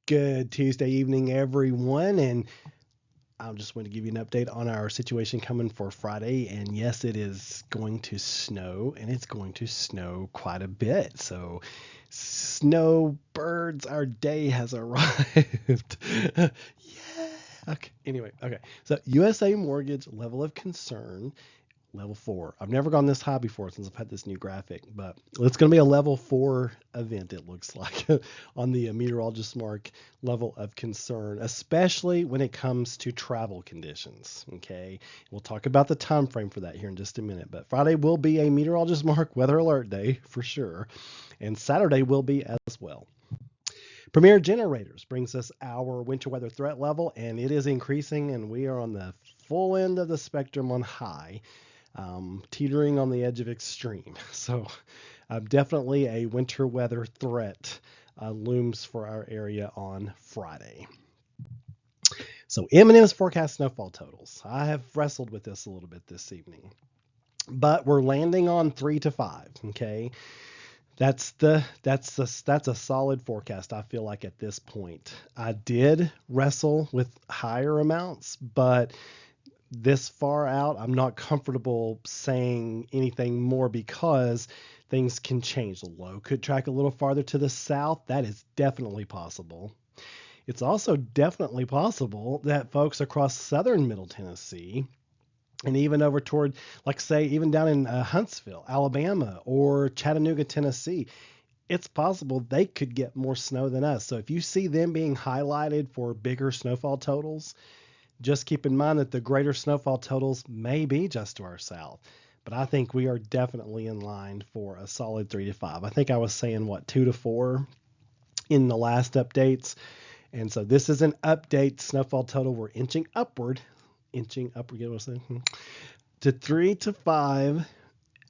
Good Tuesday evening, everyone. And I just want to give you an update on our situation coming for Friday. And yes, it is going to snow, and it's going to snow quite a bit. So, snowbirds, our day has arrived. Yeah. Okay. Anyway, okay. So, USA Mortgage level of concern level 4. I've never gone this high before since I've had this new graphic, but it's going to be a level 4 event, it looks like, on the meteorologist mark level of concern, especially when it comes to travel conditions. Okay. We'll talk about the time frame for that here in just a minute, but Friday will be a meteorologist mark weather alert day for sure. And Saturday will be as well. Premier Generators brings us our winter weather threat level, and it is increasing, and we are on the full end of the spectrum on high, teetering on the edge of extreme. So, definitely a winter weather threat looms for our area on Friday. So, M&M's forecast snowfall totals. I have wrestled with this a little bit this evening, but we're landing on 3 to 5. Okay, that's a solid forecast. I feel like at this point, I did wrestle with higher amounts, but this far out, I'm not comfortable saying anything more because things can change. The low could track a little farther to the south. That is definitely possible. It's also definitely possible that folks across southern Middle Tennessee and even over toward, like, say, even down in Huntsville, Alabama, or Chattanooga, Tennessee, it's possible they could get more snow than us. So if you see them being highlighted for bigger snowfall totals, just keep in mind that the greater snowfall totals may be just to our south. But I think we are definitely in line for a solid 3 to 5. I think I was saying, what, 2 to 4 in the last updates. And so this is an update snowfall total. We're inching upward, get what I'm saying? To 3 to 5.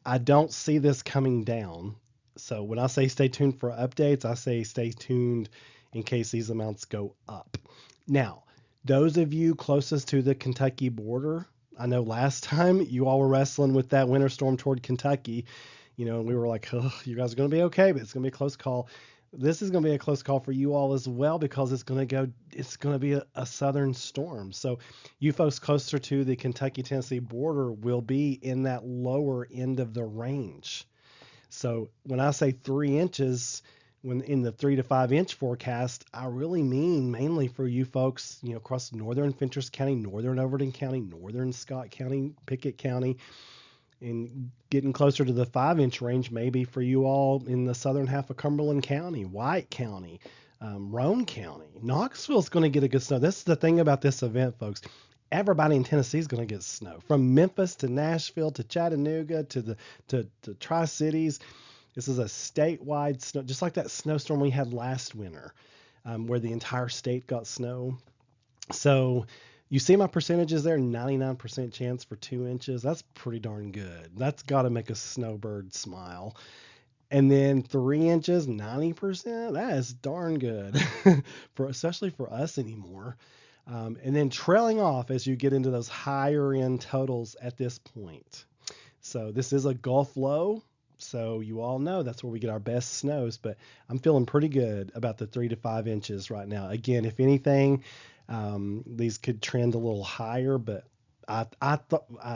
I don't see this coming down. So when I say stay tuned for updates, I say stay tuned in case these amounts go up. Now, those of you closest to the Kentucky border, I know last time you all were wrestling with that winter storm toward Kentucky, and we were like, oh, you guys are going to be okay, but it's going to be a close call. This is going to be a close call for you all as well because it's going to be a southern storm. So you folks closer to the Kentucky-Tennessee border will be in that lower end of the range. So when I say 3 inches, when in the 3 to 5 inch forecast, I really mean mainly for you folks, across northern Fentress County, northern Overton County, northern Scott County, Pickett County, and getting closer to the 5-inch range, maybe for you all in the southern half of Cumberland County, White County, Roane County. Knoxville's going to get a good snow. This is the thing about this event, folks. Everybody in Tennessee is going to get snow, from Memphis to Nashville to Chattanooga to the Tri-Cities. This is a statewide snow, just like that snowstorm we had last winter, where the entire state got snow. So you see my percentages there, 99% chance for 2 inches. That's pretty darn good. That's got to make a snowbird smile. And then 3 inches, 90%, that is darn good, especially for us anymore. And then trailing off as you get into those higher end totals at this point. So this is a Gulf low. So you all know that's where we get our best snows, but I'm feeling pretty good about the 3 to 5 inches right now. Again, if anything, these could trend a little higher, but I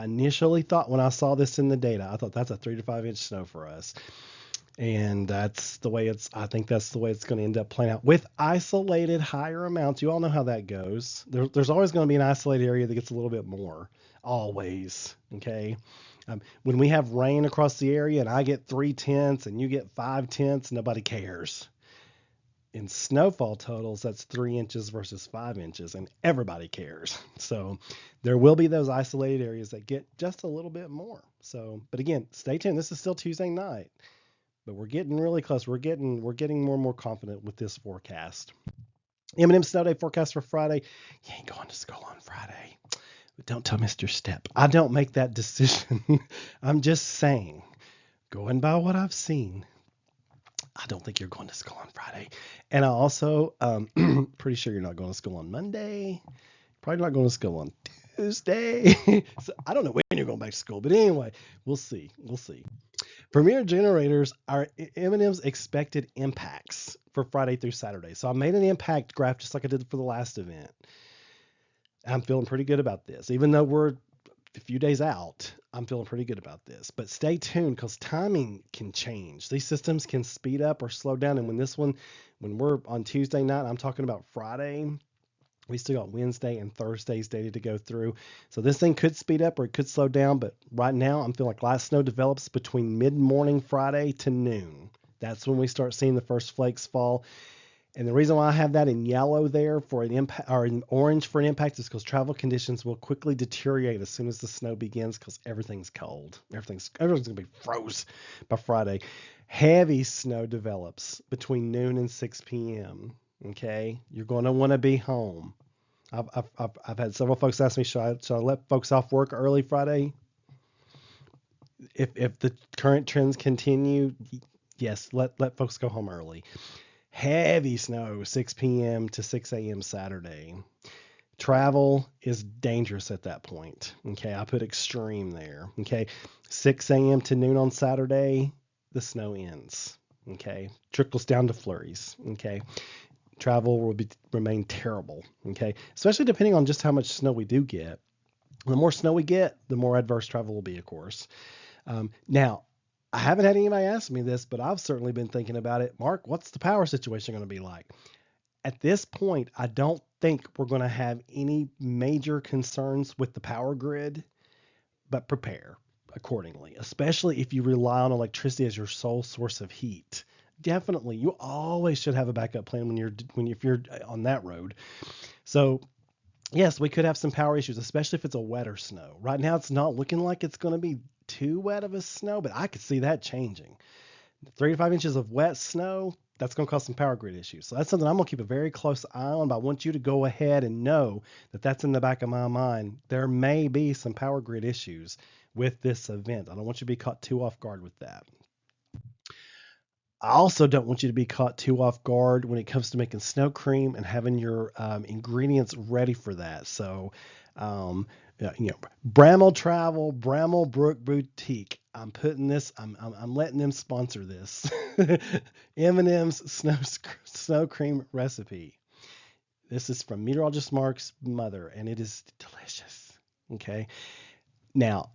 initially thought when I saw this in the data, I thought that's a 3 to 5 inch snow for us. And I think that's the way it's going to end up playing out with isolated higher amounts. You all know how that goes. There's always going to be an isolated area that gets a little bit more, always. Okay. When we have rain across the area and I get 3/10 and you get 5/10, nobody cares. In snowfall totals, that's 3 inches versus 5 inches, and everybody cares. So there will be those isolated areas that get just a little bit more. So, but again, stay tuned. This is still Tuesday night, but we're getting really close. We're getting more and more confident with this forecast. M&M snow day forecast for Friday. You ain't going to school on Friday. But don't tell Mr. Step. I don't make that decision. I'm just saying, going by what I've seen, I don't think you're going to school on Friday. And I also, pretty sure you're not going to school on Monday. Probably not going to school on Tuesday. So I don't know when you're going back to school. But anyway, we'll see. Premier Generators are M&M's expected impacts for Friday through Saturday. So I made an impact graph just like I did for the last event. I'm feeling pretty good about this. Even though we're a few days out, I'm feeling pretty good about this. But stay tuned because timing can change. These systems can speed up or slow down. And when we're on Tuesday night, I'm talking about Friday. We still got Wednesday and Thursday's data to go through. So this thing could speed up or it could slow down. But right now, I'm feeling like light snow develops between mid-morning Friday to noon. That's when we start seeing the first flakes fall. And the reason why I have that in yellow there for an impact, or in orange for an impact, is because travel conditions will quickly deteriorate as soon as the snow begins because everything's cold. Everything's going to be froze by Friday. Heavy snow develops between noon and 6 p.m. Okay, you're going to want to be home. I've had several folks ask me, should I let folks off work early Friday? If the current trends continue, yes, let folks go home early. Heavy snow, 6 p.m. to 6 a.m. Saturday. Travel is dangerous at that point. Okay, I put extreme there. Okay, 6 a.m. to noon on Saturday, the snow ends. Okay, trickles down to flurries. Okay, travel will remain terrible. Okay, especially depending on just how much snow we do get. The more snow we get, the more adverse travel will be, of course. Now, I haven't had anybody ask me this, but I've certainly been thinking about it. Mark, what's the power situation going to be like? At this point, I don't think we're going to have any major concerns with the power grid, but prepare accordingly, especially if you rely on electricity as your sole source of heat. Definitely, you always should have a backup plan if you're on that road. So yes, we could have some power issues, especially if it's a wetter snow. Right now, it's not looking like it's going to be too wet of a snow, but I could see that changing. 3 to 5 inches of wet snow, that's going to cause some power grid issues. So that's something I'm going to keep a very close eye on, but I want you to go ahead and know that that's in the back of my mind. There may be some power grid issues with this event. I don't want you to be caught too off guard with that. I also don't want you to be caught too off guard when it comes to making snow cream and having your ingredients ready for that. So, Bramble Travel, Bramble Brook Boutique. I'm letting them sponsor this. M&M's snow cream recipe. This is from Meteorologist Mark's mother, and it is delicious. Okay. Now,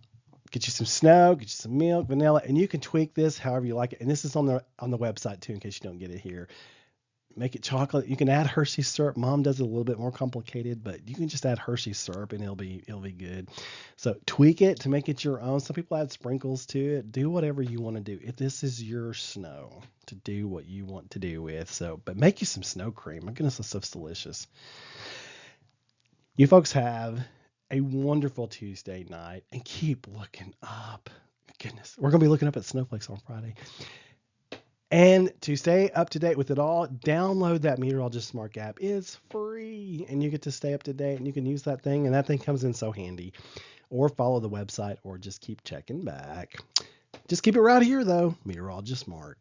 get you some snow, get you some milk, vanilla, and you can tweak this however you like it. And this is on the website too, in case you don't get it here. Make it chocolate. You can add Hershey's syrup. Mom does it a little bit more complicated, but you can just add Hershey's syrup and it'll be good. So tweak it to make it your own. Some people add sprinkles to it. Do whatever you want to do. If this is your snow, to do what you want to do with. So, but make you some snow cream. My goodness, this stuff's delicious. You folks have a wonderful Tuesday night and keep looking up. Goodness, we're going to be looking up at snowflakes on Friday. And to stay up to date with it all, download that Meteorologist Smart app. It's free and you get to stay up to date and you can use that thing, and that thing comes in so handy. Or follow the website or just keep checking back. Just keep it right here though, Meteorologist Smart.